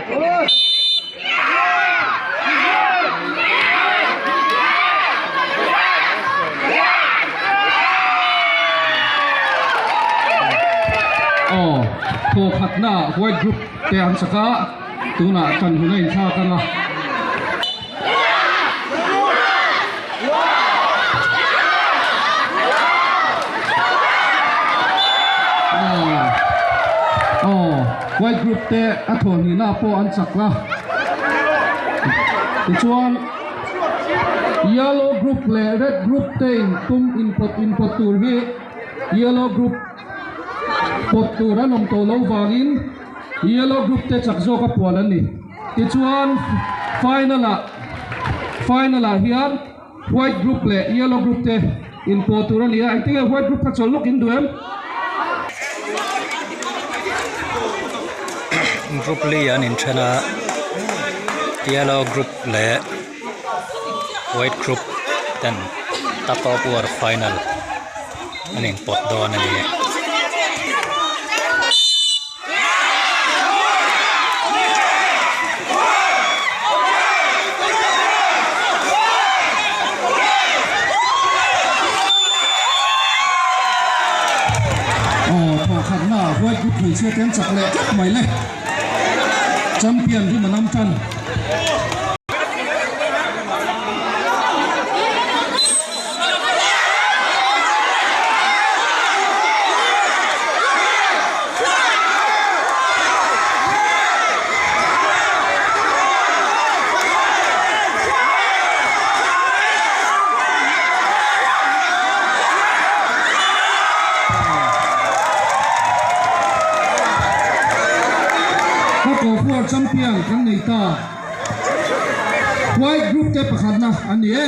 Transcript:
โคขัดหน้าไวท์กรุ๊ปเตะอันสกัดตัวหน้าจันหุ่นให้ท่ากันนะไวท์กรุ๊ปเตะอัฐวนหิน่าโปอันสักละส่วน yellow group และ red group เตะตุ้มอินพอตตัวนี้ yellow groupปดตัวนั้นลงตัวลงวางิน yellow group เตะจักโจกับปวดนี่ที่ชวน final เฮียน white group และ yellow group เตะอินพอตัวนี้ I think white group พัชรลุกอินด้วยกรุ๊ปเลียนอินชนะ yellow group และ white group แต่ตัดต่อปัว final อันนี้ปดโดนอันนี้พอขัดหน้าไว้กุดหนึ่งเชื่อเต็มสักเละใหม่เลยแชมเปี้ยนที่มานำจันแชมเปี้ยนครั้งนี้ตาไว้กรุ๊ปเตะประคันนะอันนี้